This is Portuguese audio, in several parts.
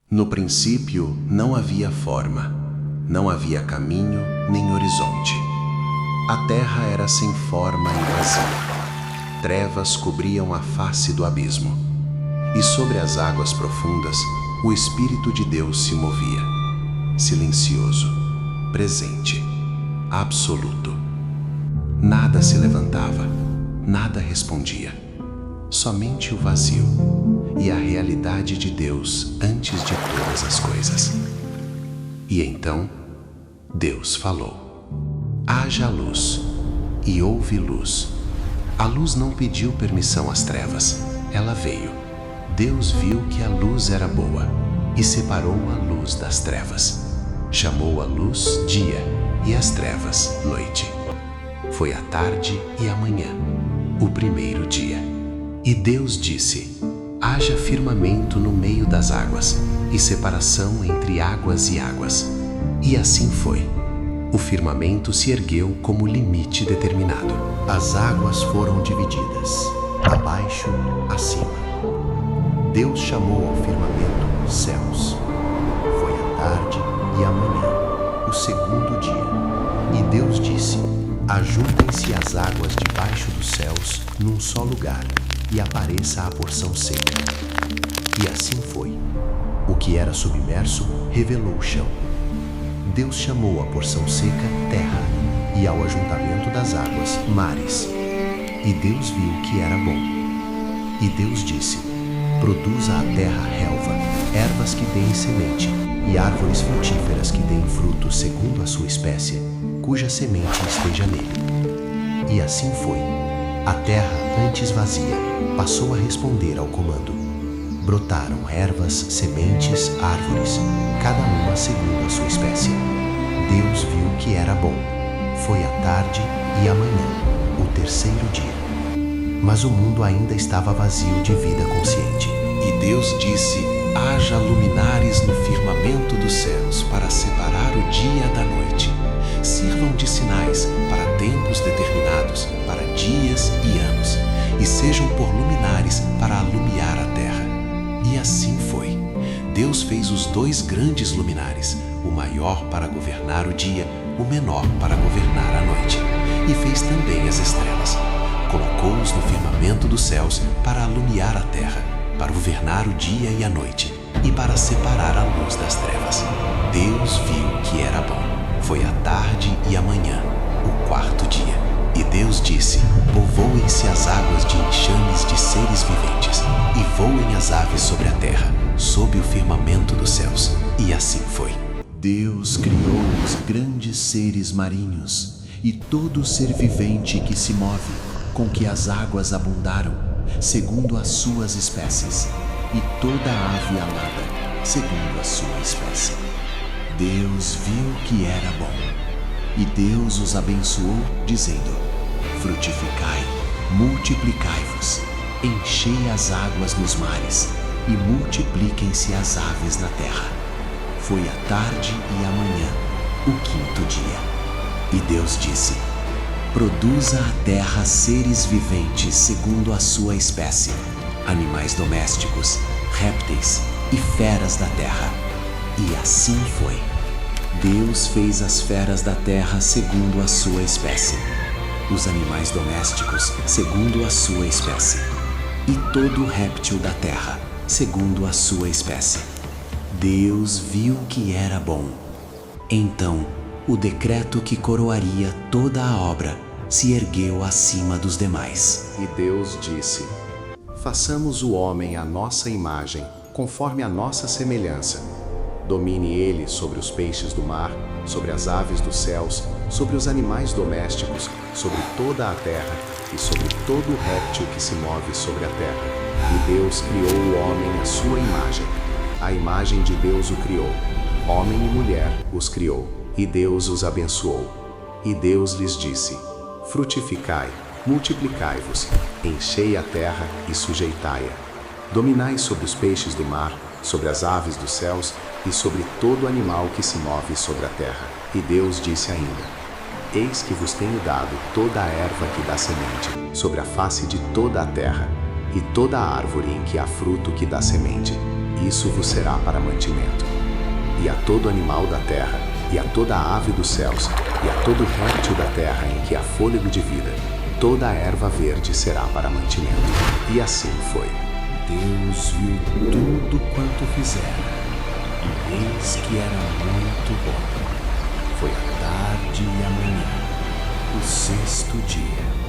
No princípio não havia forma, não havia caminho nem horizonte. A terra era sem forma e vazia. Trevas cobriam a face do abismo. E sobre as águas profundas, o Espírito de Deus se movia. Silencioso, presente, absoluto. Nada se levantava, nada respondia. Somente o vazio e a realidade de Deus antes de todas as coisas. E então, Deus falou: haja luz, e houve luz. A luz não pediu permissão às trevas, ela veio. Deus viu que a luz era boa e separou a luz das trevas. Chamou a luz dia e as trevas noite. Foi a tarde e a manhã, o primeiro dia. E Deus disse: haja firmamento no meio das águas e separação entre águas e águas. E assim foi. O firmamento se ergueu como limite determinado. As águas foram divididas, abaixo, acima. Deus chamou ao firmamento céus. Foi a tarde e a manhã, o segundo dia. E Deus disse: ajuntem-se as águas debaixo dos céus num só lugar, e apareça a porção seca. E assim foi. O que era submerso revelou o chão. Deus chamou a porção seca terra, e ao ajuntamento das águas mares. E Deus viu que era bom. E Deus disse: produza a terra relva, ervas que deem semente, e árvores frutíferas que deem frutos segundo a sua espécie, cuja semente esteja nele. E assim foi. A terra, antes vazia, passou a responder ao comando. Brotaram ervas, sementes, árvores, cada uma segundo a sua espécie. Deus viu que era bom. Foi a tarde e a manhã, o terceiro dia. Mas o mundo ainda estava vazio de vida consciente. E Deus disse: haja luminares no firmamento dos céus para separar o dia da noite. Sirvam de sinais para tempos determinados, para dias e anos, e sejam por luminares para alumiar a terra. E assim foi. Deus fez os dois grandes luminares, o maior para governar o dia, o menor para governar a noite. E fez também as estrelas. Colocou-os no firmamento dos céus para alumiar a terra, para governar o dia e a noite, e para separar a luz das trevas. Deus viu que era bom. Foi a tarde e a manhã, o quarto dia. E Deus disse: povoem-se as águas de enxames de seres viventes, e voem as aves sobre a terra, sob o firmamento dos céus. E assim foi. Deus criou os grandes seres marinhos, e todo ser vivente que se move, com que as águas abundaram, segundo as suas espécies, e toda ave alada, segundo a sua espécie. Deus viu que era bom, e Deus os abençoou, dizendo: frutificai, multiplicai-vos, enchei as águas nos mares, e multipliquem-se as aves na terra. Foi a tarde e a manhã, o quinto dia. E Deus disse: produza a terra seres viventes segundo a sua espécie, animais domésticos, répteis e feras da terra. E assim foi. Deus fez as feras da terra segundo a sua espécie, os animais domésticos segundo a sua espécie, e todo réptil da terra segundo a sua espécie. Deus viu que era bom. Então, o decreto que coroaria toda a obra se ergueu acima dos demais. E Deus disse: façamos o homem à nossa imagem, conforme a nossa semelhança. Domine ele sobre os peixes do mar, sobre as aves dos céus, sobre os animais domésticos, sobre toda a terra e sobre todo réptil que se move sobre a terra. E Deus criou o homem à sua imagem. A imagem de Deus o criou. Homem e mulher os criou. E Deus os abençoou. E Deus lhes disse: frutificai, multiplicai-vos, enchei a terra e sujeitai-a. Dominai sobre os peixes do mar, sobre as aves dos céus e sobre todo animal que se move sobre a terra. E Deus disse ainda: eis que vos tenho dado toda a erva que dá semente, sobre a face de toda a terra, e toda a árvore em que há fruto que dá semente. Isso vos será para mantimento. E a todo animal da terra, e a toda ave dos céus, e a todo réptil da terra em que há fôlego de vida, toda a erva verde será para mantimento. E assim foi. Deus viu tudo quanto fizera, e eis que era muito bom. Foi a tarde e a manhã, o sexto dia.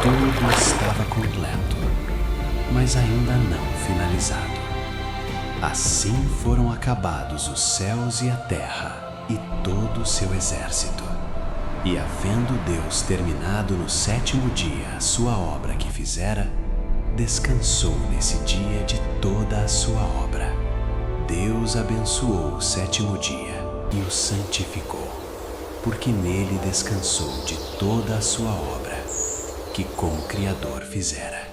Tudo estava completo, mas ainda não finalizado. Assim foram acabados os céus e a terra e todo o seu exército. E havendo Deus terminado no sétimo dia a sua obra que fizera, descansou nesse dia de toda a sua obra. Deus abençoou o sétimo dia e o santificou, porque nele descansou de toda a sua obra que como Criador fizera.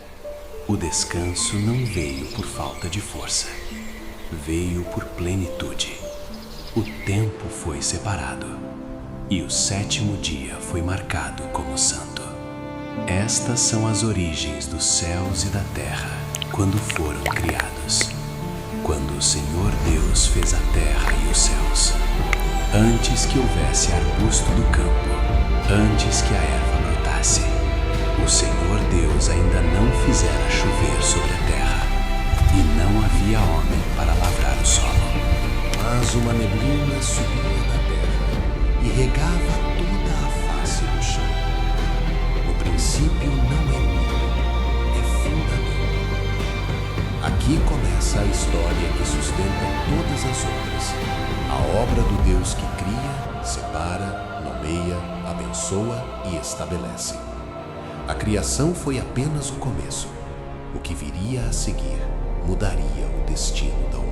O descanso não veio por falta de força, veio por plenitude. O tempo foi separado, e o sétimo dia foi marcado como santo. Estas são as origens dos céus e da terra, quando foram criados, quando o Senhor Deus fez a terra e os céus. Antes que houvesse arbusto do campo, antes que a erva brotasse, o Senhor Deus ainda não fizera chover sobre a terra, e não havia homem para lavrar o solo. Mas uma neblina subia da terra e regava toda a face do chão. No princípio não é milho, é fundamento. Aqui começa a história que sustenta todas as outras. A obra do Deus que cria, separa, nomeia, abençoa e estabelece. A criação foi apenas o começo. O que viria a seguir mudaria o destino da humanidade.